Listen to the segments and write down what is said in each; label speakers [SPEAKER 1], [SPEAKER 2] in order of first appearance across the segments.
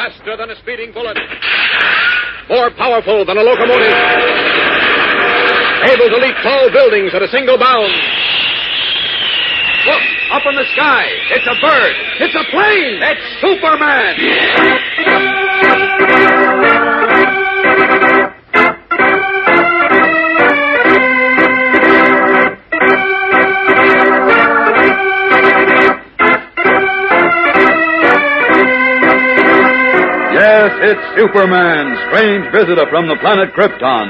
[SPEAKER 1] Faster than a speeding bullet. More powerful than a locomotive. Able to leap tall buildings at a single bound. Look, up in the sky. It's a bird. It's a plane. It's Superman.
[SPEAKER 2] Yes, it's Superman, strange visitor from the planet Krypton,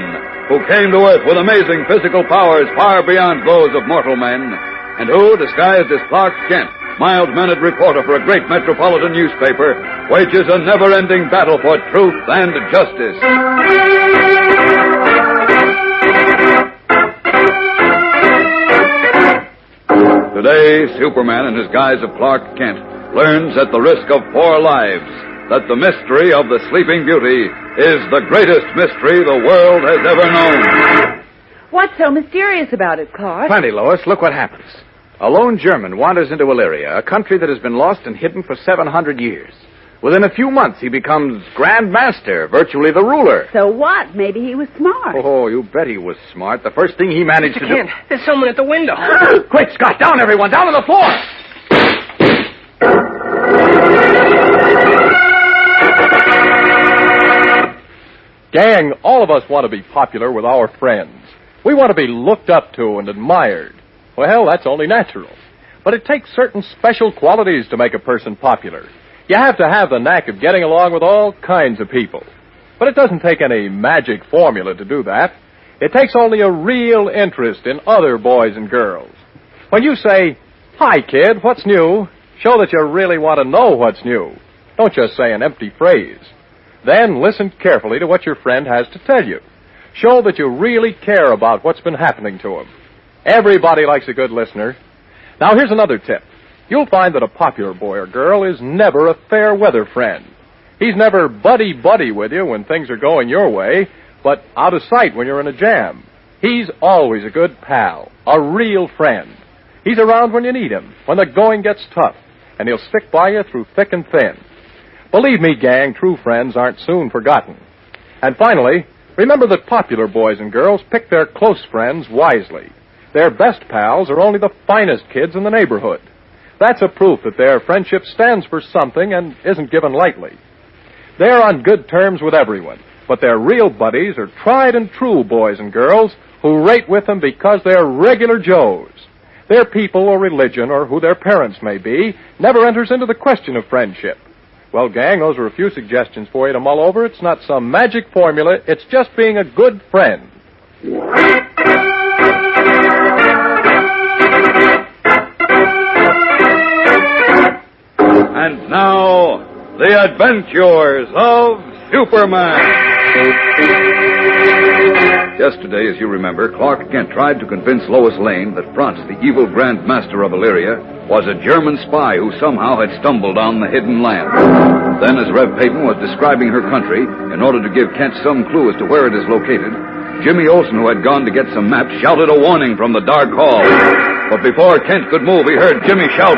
[SPEAKER 2] who came to Earth with amazing physical powers far beyond those of mortal men, and who, disguised as Clark Kent, mild-mannered reporter for a great metropolitan newspaper, wages a never-ending battle for truth and justice. Today, Superman, in his guise of Clark Kent, learns at the risk of 4 lives that the mystery of the Sleeping Beauty is the greatest mystery the world has ever known.
[SPEAKER 3] What's so mysterious about it, Clark?
[SPEAKER 1] Plenty, Lois. Look what happens. A lone German wanders into Illyria, a country that has been lost and hidden for 700 years. Within a few months, he becomes Grand Master, virtually the ruler.
[SPEAKER 3] So what? Maybe he was smart.
[SPEAKER 1] Oh, you bet he was smart. The first thing he managed to
[SPEAKER 4] Kent, there's someone at the window.
[SPEAKER 1] Quick, Scott, down, everyone, down on the floor!
[SPEAKER 5] Gang, all of us want to be popular with our friends. We want to be looked up to and admired. Well, that's only natural. But it takes certain special qualities to make a person popular. You have to have the knack of getting along with all kinds of people. But it doesn't take any magic formula to do that. It takes only a real interest in other boys and girls. When you say, "Hi, kid, what's new?" show that you really want to know what's new. Don't just say an empty phrase. Then listen carefully to what your friend has to tell you. Show that you really care about what's been happening to him. Everybody likes a good listener. Now, here's another tip. You'll find that a popular boy or girl is never a fair-weather friend. He's never buddy-buddy with you when things are going your way, but out of sight when you're in a jam. He's always a good pal, a real friend. He's around when you need him, when the going gets tough, and he'll stick by you through thick and thin. Believe me, gang, true friends aren't soon forgotten. And finally, remember that popular boys and girls pick their close friends wisely. Their best pals are only the finest kids in the neighborhood. That's a proof that their friendship stands for something and isn't given lightly. They're on good terms with everyone, but their real buddies are tried and true boys and girls who rate with them because they're regular Joes. Their people or religion or who their parents may be never enters into the question of friendship. Well, gang, those are a few suggestions for you to mull over. It's not some magic formula. It's just being a good friend.
[SPEAKER 2] And now, the adventures of Superman. Yesterday, as you remember, Clark Kent tried to convince Lois Lane that Franz, the evil Grand Master of Illyria, was a German spy who somehow had stumbled on the hidden land. Then, as Rev Peyton was describing her country, in order to give Kent some clue as to where it is located, Jimmy Olsen, who had gone to get some maps, shouted a warning from the dark hall. But before Kent could move, he heard Jimmy shout,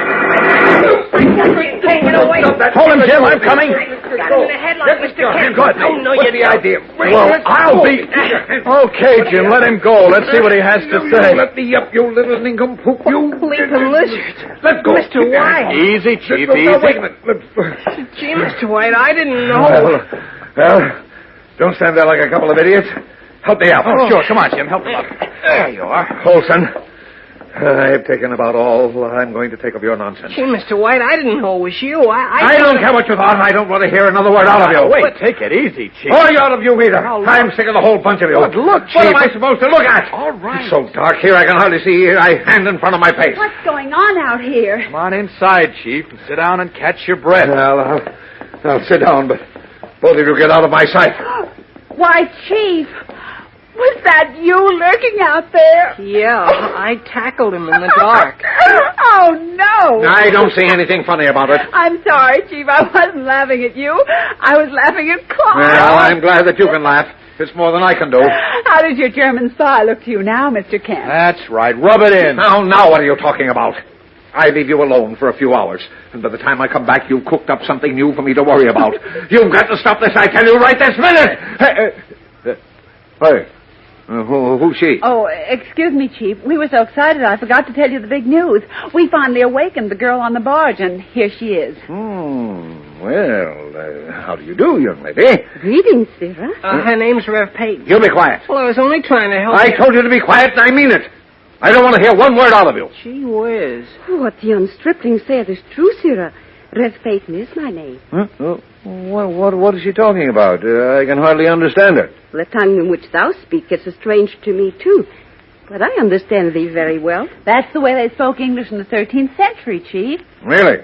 [SPEAKER 1] Hold him, Jim, I'm coming.
[SPEAKER 4] Got him in the headlock, Mr. Kent.
[SPEAKER 1] Good.
[SPEAKER 4] Oh, no,
[SPEAKER 1] What's
[SPEAKER 4] you
[SPEAKER 1] the
[SPEAKER 4] don't.
[SPEAKER 1] idea? Well, I'll be... Okay, Jim, let him go. Let's see what he has to say.
[SPEAKER 6] Let me up, you little nincompoop, you.
[SPEAKER 4] Leaping lizard.
[SPEAKER 6] Let go.
[SPEAKER 4] Mr. White.
[SPEAKER 1] Easy, Chief,
[SPEAKER 6] Now,
[SPEAKER 1] easy.
[SPEAKER 6] wait a minute.
[SPEAKER 4] Gee, Mr. White, I didn't know.
[SPEAKER 6] Well, don't stand there like a couple of idiots. Help me out.
[SPEAKER 1] Oh, sure. Come on, Jim. Help him up. There you are.
[SPEAKER 6] Olson, I've taken about all I'm going to take of your nonsense.
[SPEAKER 4] Gee, Mr. White, I didn't know it was you.
[SPEAKER 6] I don't care what you thought. I don't want to hear another word out of you.
[SPEAKER 1] Wait, take it easy, Chief.
[SPEAKER 6] Or you out of you either. I'm sick of the whole bunch of you.
[SPEAKER 1] But look,
[SPEAKER 6] What
[SPEAKER 1] Chief.
[SPEAKER 6] am I supposed to look at?
[SPEAKER 1] All right.
[SPEAKER 6] It's so dark here I can hardly see my hand in front of my face.
[SPEAKER 3] What's going on out here?
[SPEAKER 1] Come on inside, Chief, and sit down and catch your breath.
[SPEAKER 6] Well, I'll sit down, but both of you get out of my sight.
[SPEAKER 3] Why, Chief, was that you lurking out there?
[SPEAKER 4] Yeah, I tackled him in the dark.
[SPEAKER 3] Oh, no.
[SPEAKER 6] I don't see anything funny about it.
[SPEAKER 3] I'm sorry, Chief. I wasn't laughing at you. I was laughing at Clark.
[SPEAKER 6] Well, I'm glad that you can laugh. It's more than I can do.
[SPEAKER 3] How does your German spy look to you now, Mr. Kent?
[SPEAKER 1] That's right. Rub it in.
[SPEAKER 6] Now, what are you talking about? I leave you alone for a few hours. And by the time I come back, you've cooked up something new for me to worry about. You've got to stop this, I tell you, right this minute! Hey, who's she?
[SPEAKER 3] Oh, excuse me, Chief. We were so excited I forgot to tell you the big news. We finally awakened the girl on the barge, and here she is.
[SPEAKER 6] Well, how do you do, young lady?
[SPEAKER 3] Greetings, Sarah.
[SPEAKER 4] Her name's Rev Peyton.
[SPEAKER 6] You be quiet.
[SPEAKER 4] Well, I was only trying to help
[SPEAKER 6] I told you to be quiet, and I mean it. I don't want to hear one word out of you.
[SPEAKER 4] Gee whiz.
[SPEAKER 7] What the young stripling said is true, Sarah. Rev Peyton is my name.
[SPEAKER 6] Huh? What is she talking about? I can hardly understand her.
[SPEAKER 7] The tongue in which thou speakest is strange to me, too. But I understand thee very well.
[SPEAKER 3] That's the way they spoke English in the 13th century, Chief.
[SPEAKER 6] Really?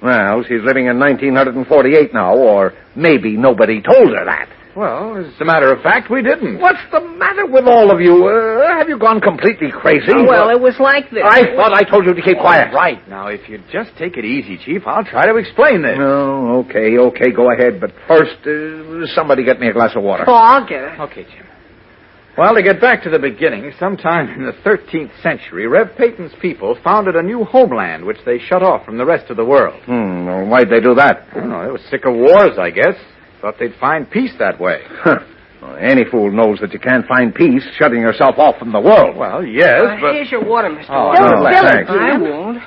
[SPEAKER 6] Well, she's living in 1948 now, or maybe nobody told her that.
[SPEAKER 1] Well, as a matter of fact, we didn't.
[SPEAKER 6] What's the matter with all of you? Have you gone completely crazy?
[SPEAKER 4] Well, it was like this.
[SPEAKER 6] I thought I told you to keep quiet.
[SPEAKER 1] All right. Now, if you just take it easy, Chief, I'll try to explain this.
[SPEAKER 6] No, okay, go ahead. But first, somebody get me a glass of water.
[SPEAKER 4] Oh, I'll get it.
[SPEAKER 1] Okay, Jim. Well, to get back to the beginning, sometime in the 13th century, Rev Peyton's people founded a new homeland which they shut off from the rest of the world.
[SPEAKER 6] Well, why'd they do that?
[SPEAKER 1] I don't know. They were sick of wars, I guess. Thought they'd find peace that way.
[SPEAKER 6] Well, any fool knows that you can't find peace shutting yourself off from the world.
[SPEAKER 1] Well, yes, but...
[SPEAKER 4] Here's your water, Mr.
[SPEAKER 1] Oh,
[SPEAKER 4] White.
[SPEAKER 6] no, thanks.
[SPEAKER 4] I won't.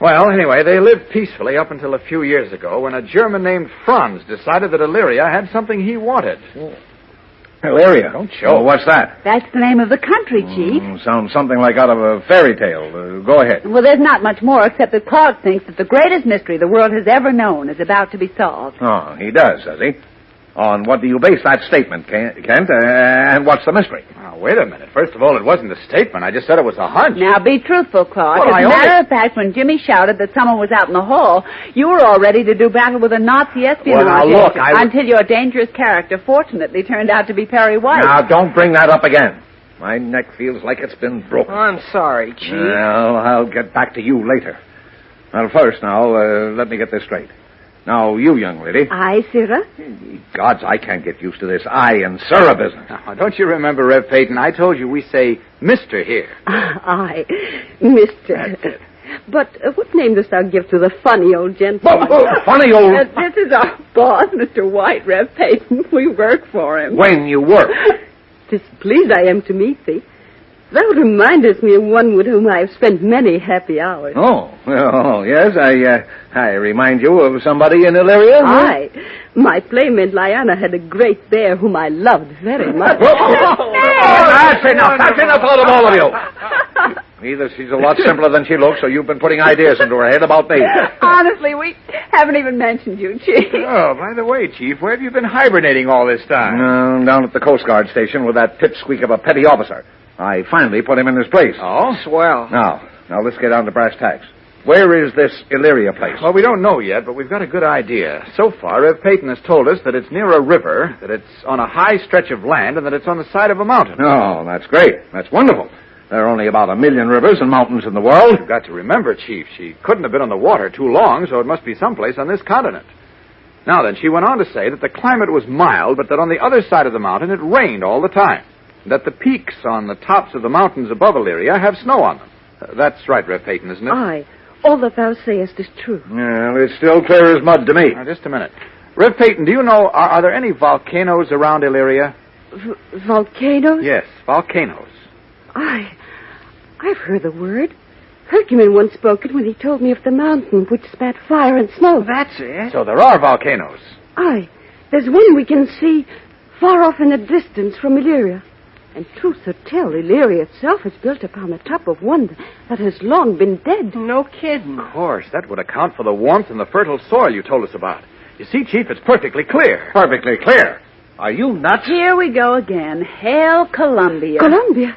[SPEAKER 1] Well, anyway, they lived peacefully up until a few years ago when a German named Franz decided that Illyria had something he wanted.
[SPEAKER 6] Illyria?
[SPEAKER 1] Don't show.
[SPEAKER 6] Oh, what's that?
[SPEAKER 3] That's the name of the country, Chief.
[SPEAKER 6] Sounds something like out of a fairy tale. Go ahead.
[SPEAKER 3] Well, there's not much more except that Clark thinks that the greatest mystery the world has ever known is about to be solved.
[SPEAKER 6] Oh, he does he? On what do you base that statement, Kent? And what's the mystery?
[SPEAKER 1] Now, wait a minute. First of all, it wasn't a statement. I just said it was a hunch.
[SPEAKER 3] Now, be truthful, Clark.
[SPEAKER 1] Well,
[SPEAKER 3] As a matter of fact, when Jimmy shouted that someone was out in the hall, you were all ready to do battle with a Nazi espionage
[SPEAKER 6] Well, now, look,
[SPEAKER 3] agent until your dangerous character fortunately turned out to be Perry White.
[SPEAKER 6] Now, don't bring that up again. My neck feels like it's been broken.
[SPEAKER 4] I'm sorry, Chief.
[SPEAKER 6] Well, I'll get back to you later. Well, first, now, let me get this straight. Now, you, young lady.
[SPEAKER 7] Aye, Sarah?
[SPEAKER 6] Gods, I can't get used to this I and Sarah business.
[SPEAKER 1] Now, don't you remember, Rev Peyton? I told you we say Mr. here.
[SPEAKER 7] Aye, Mr.
[SPEAKER 1] That's it.
[SPEAKER 7] But what name dost thou give to the funny old gentleman?
[SPEAKER 6] Funny old...
[SPEAKER 3] This is our boss, Mr. White, Rev Peyton. We work for him.
[SPEAKER 6] When you work.
[SPEAKER 7] Displeased I am to meet thee. Thou remindest me of one with whom I have spent many happy hours.
[SPEAKER 6] Oh, well, yes, I remind you of somebody in Illyria?
[SPEAKER 7] Aye. My playmate Liana had a great bear whom I loved very much.
[SPEAKER 6] That's enough. That's enough out of all of you. Either she's a lot simpler than she looks, or you've been putting ideas into her head about me.
[SPEAKER 3] Honestly, we haven't even mentioned you, Chief.
[SPEAKER 1] Oh, by the way, Chief, where have you been hibernating all this time?
[SPEAKER 6] Down at the Coast Guard station with that pipsqueak of a petty officer. I finally put him in his place.
[SPEAKER 1] Oh?
[SPEAKER 4] Swell.
[SPEAKER 6] Now let's get down to brass tacks. Where is this Illyria place?
[SPEAKER 1] Well, we don't know yet, but we've got a good idea. So far, Rev Peyton has told us that it's near a river, that it's on a high stretch of land, and that it's on the side of a mountain.
[SPEAKER 6] Oh, that's great. That's wonderful. There are only about 1 million rivers and mountains in the world.
[SPEAKER 1] You've got to remember, Chief, she couldn't have been on the water too long, so it must be someplace on this continent. Now then, she went on to say that the climate was mild, but that on the other side of the mountain it rained all the time. That the peaks on the tops of the mountains above Illyria have snow on them. That's right, Rev Peyton, isn't it?
[SPEAKER 7] Aye. All that thou sayest is true.
[SPEAKER 6] Well, it's still clear as mud to me.
[SPEAKER 1] Now, just a minute. Rev Peyton, do you know, are there any volcanoes around Illyria?
[SPEAKER 7] Volcanoes?
[SPEAKER 1] Yes, volcanoes.
[SPEAKER 7] I've heard the word. Hercules once spoke it when he told me of the mountain which spat fire and smoke.
[SPEAKER 4] That's it.
[SPEAKER 1] So there are volcanoes.
[SPEAKER 7] Aye. There's one we can see far off in the distance from Illyria. And truth to tell, Illyria itself is built upon the top of one that has long been dead.
[SPEAKER 4] No kidding.
[SPEAKER 1] Of course, that would account for the warmth and the fertile soil you told us about. You see, Chief, it's perfectly clear.
[SPEAKER 6] Perfectly clear. Are you nuts?
[SPEAKER 3] Here we go again. Hail Columbia.
[SPEAKER 7] Columbia?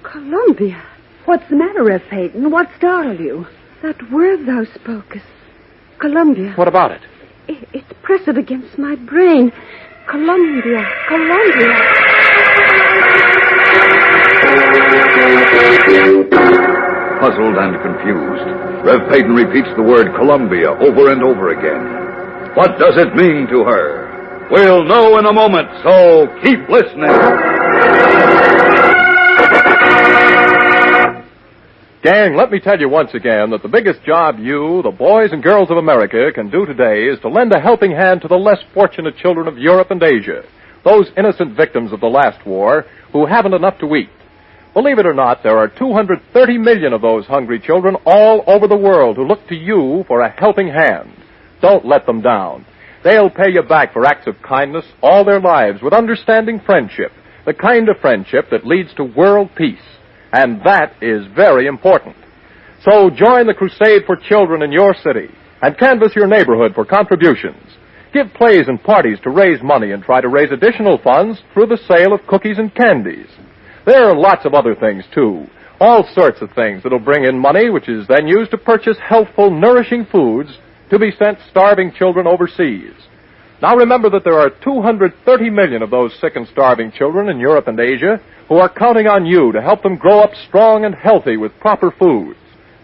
[SPEAKER 7] Columbia?
[SPEAKER 3] What's the matter, Rev Peyton? What startled you?
[SPEAKER 7] That word thou spokest. Columbia.
[SPEAKER 1] What about it?
[SPEAKER 7] It pressed against my brain. Columbia. Columbia.
[SPEAKER 2] Puzzled and confused, Rev Peyton repeats the word Columbia over and over again. What does it mean to her? We'll know in a moment, so keep listening.
[SPEAKER 5] Gang, let me tell you once again that the biggest job you, the boys and girls of America, can do today is to lend a helping hand to the less fortunate children of Europe and Asia, those innocent victims of the last war who haven't enough to eat. Believe it or not, there are 230 million of those hungry children all over the world who look to you for a helping hand. Don't let them down. They'll pay you back for acts of kindness all their lives with understanding friendship, the kind of friendship that leads to world peace. And that is very important. So join the crusade for children in your city and canvass your neighborhood for contributions. Give plays and parties to raise money and try to raise additional funds through the sale of cookies and candies. There are lots of other things, too. All sorts of things that'll bring in money, which is then used to purchase healthful, nourishing foods to be sent starving children overseas. Now remember that there are 230 million of those sick and starving children in Europe and Asia who are counting on you to help them grow up strong and healthy with proper foods.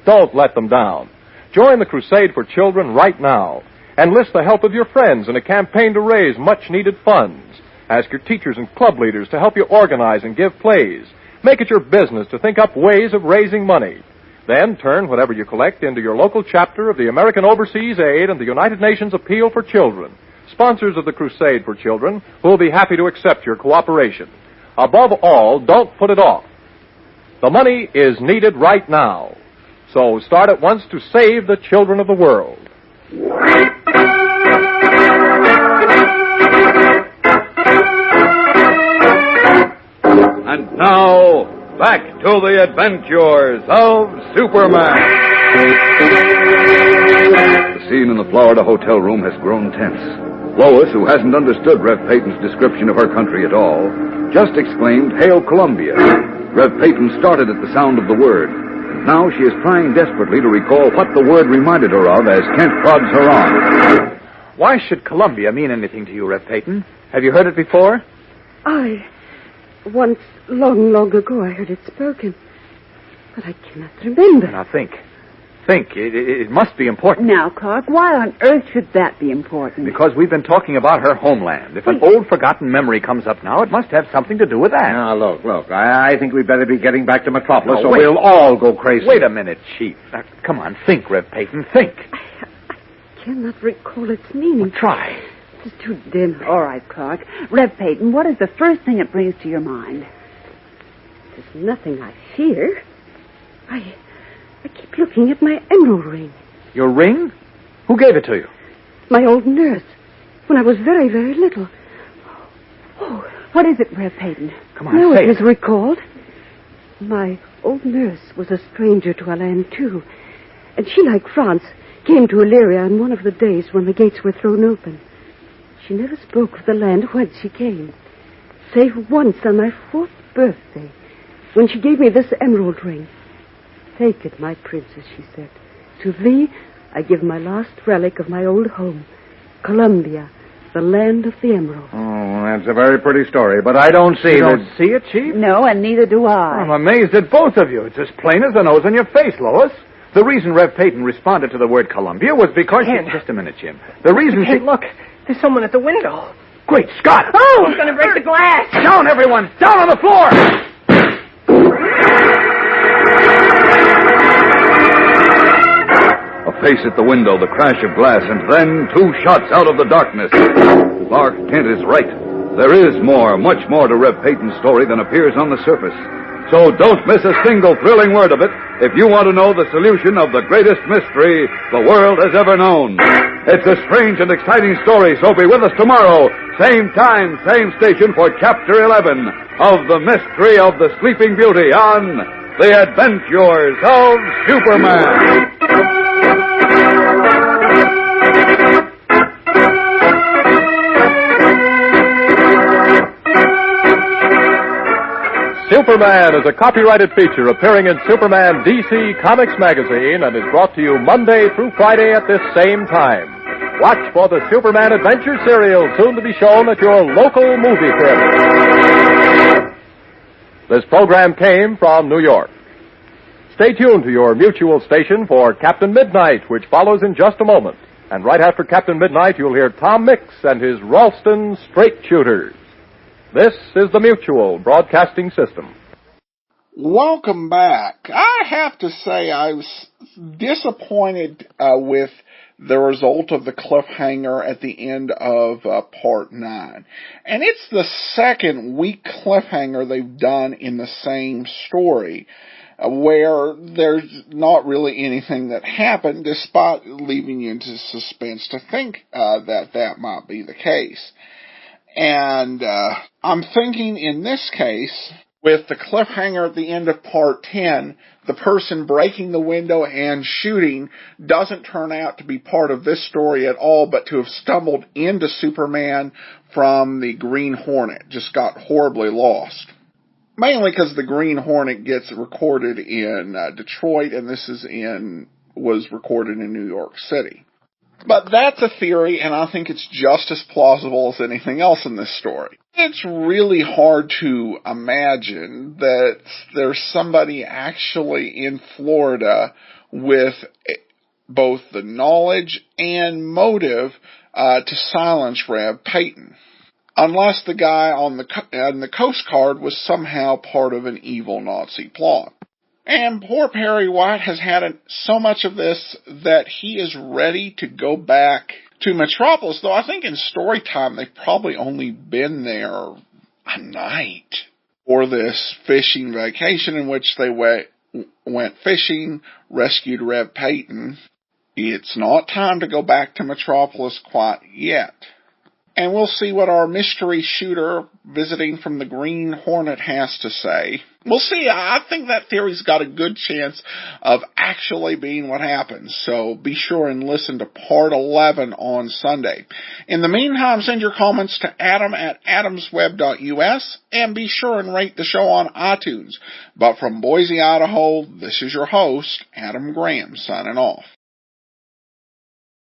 [SPEAKER 5] Don't let them down. Join the crusade for children right now. Enlist the help of your friends in a campaign to raise much-needed funds. Ask your teachers and club leaders to help you organize and give plays. Make it your business to think up ways of raising money. Then turn whatever you collect into your local chapter of the American Overseas Aid and the United Nations Appeal for Children, sponsors of the Crusade for Children, who will be happy to accept your cooperation. Above all, don't put it off. The money is needed right now. So start at once to save the children of the world.
[SPEAKER 2] And now, back to the adventures of Superman. The scene in the Florida hotel room has grown tense. Lois, who hasn't understood Rev Peyton's description of her country at all, just exclaimed, "Hail Columbia." Rev Peyton started at the sound of the word. And now she is trying desperately to recall what the word reminded her of as Kent prods her on.
[SPEAKER 1] Why should Columbia mean anything to you, Rev Peyton? Have you heard it before?
[SPEAKER 7] Once, long, long ago, I heard it spoken. But I cannot remember.
[SPEAKER 1] Now think. It must be important.
[SPEAKER 3] Now, Clark, why on earth should that be important?
[SPEAKER 1] Because we've been talking about her homeland. If an old forgotten memory comes up now, it must have something to do with that.
[SPEAKER 6] Now, look, I think we'd better be getting back to Metropolis,
[SPEAKER 1] No,
[SPEAKER 6] or
[SPEAKER 1] wait.
[SPEAKER 6] we'll all go crazy.
[SPEAKER 1] Wait a minute, Chief. Now, come on, think, Rev Peyton, think.
[SPEAKER 7] I cannot recall its meaning.
[SPEAKER 1] Try.
[SPEAKER 7] It's too dim.
[SPEAKER 3] All right, Clark. Rev Peyton, what is the first thing it brings to your mind?
[SPEAKER 7] There's nothing I fear. I keep looking at my emerald ring.
[SPEAKER 1] Your ring? Who gave it to you?
[SPEAKER 7] My old nurse, when I was very, very little.
[SPEAKER 3] Oh, what is it, Rev Peyton?
[SPEAKER 1] Come on,
[SPEAKER 7] Now
[SPEAKER 1] say
[SPEAKER 7] it is
[SPEAKER 1] it.
[SPEAKER 7] recalled. My old nurse was a stranger to our land, too. And she, like France, came to Illyria on one of the days when the gates were thrown open. She never spoke of the land whence she came, save once on my 4th birthday, when she gave me this emerald ring. "Take it, my princess," she said. "To thee I give my last relic of my old home, Columbia, the land of the emerald."
[SPEAKER 6] Oh, that's a very pretty story, but I don't see
[SPEAKER 1] You
[SPEAKER 6] that...
[SPEAKER 1] don't see it, Chief?
[SPEAKER 3] No, and neither do I.
[SPEAKER 1] I'm amazed at both of you. It's as plain as the nose on your face, Lois. The reason Rev Peyton responded to the word Columbia was because
[SPEAKER 4] Ken.
[SPEAKER 1] Just a minute, Jim. The reason
[SPEAKER 4] Hey, look, there's someone at the window.
[SPEAKER 1] Great Scott!
[SPEAKER 4] Oh, he's going to break the glass.
[SPEAKER 1] Down, everyone! Down on the floor!
[SPEAKER 2] A face at the window, the crash of glass, and then 2 shots out of the darkness. Clark Kent is right. There is more, much more to Rev Peyton's story than appears on the surface. So don't miss a single thrilling word of it if you want to know the solution of the greatest mystery the world has ever known. It's a strange and exciting story, so be with us tomorrow, same time, same station for Chapter 11 of The Mystery of the Sleeping Beauty on The Adventures of Superman.
[SPEAKER 5] Superman is a copyrighted feature appearing in Superman DC Comics magazine and is brought to you Monday through Friday at this same time. Watch for the Superman Adventure serial, soon to be shown at your local movie theater. This program came from New York. Stay tuned to your Mutual station for Captain Midnight, which follows in just a moment. And right after Captain Midnight, you'll hear Tom Mix and his Ralston Straight Shooters. This is the Mutual Broadcasting System.
[SPEAKER 8] Welcome back. I have to say I was disappointed with the result of the cliffhanger at the end of Part 9. And it's the second weak cliffhanger they've done in the same story, where there's not really anything that happened, despite leaving you into suspense to think that might be the case. And I'm thinking in this case, with the cliffhanger at the end of Part 10, the person breaking the window and shooting doesn't turn out to be part of this story at all, but to have stumbled into Superman from the Green Hornet. Just got horribly lost. Mainly because the Green Hornet gets recorded in Detroit, and this was recorded in New York City. But that's a theory, and I think it's just as plausible as anything else in this story. It's really hard to imagine that there's somebody actually in Florida with both the knowledge and motive to silence Rev Payton, unless the guy on the Coast Guard was somehow part of an evil Nazi plot. And poor Perry White has had so much of this that he is ready to go back to Metropolis, though I think in story time they've probably only been there a night for this fishing vacation in which they went fishing, rescued Rev Payton. It's not time to go back to Metropolis quite yet. And we'll see what our mystery shooter visiting from the Green Hornet has to say. We'll see. I think that theory's got a good chance of actually being what happens. So be sure and listen to Part 11 on Sunday. In the meantime, send your comments to adam@adamsweb.us and be sure and rate the show on iTunes. But from Boise, Idaho, this is your host, Adam Graham, signing off.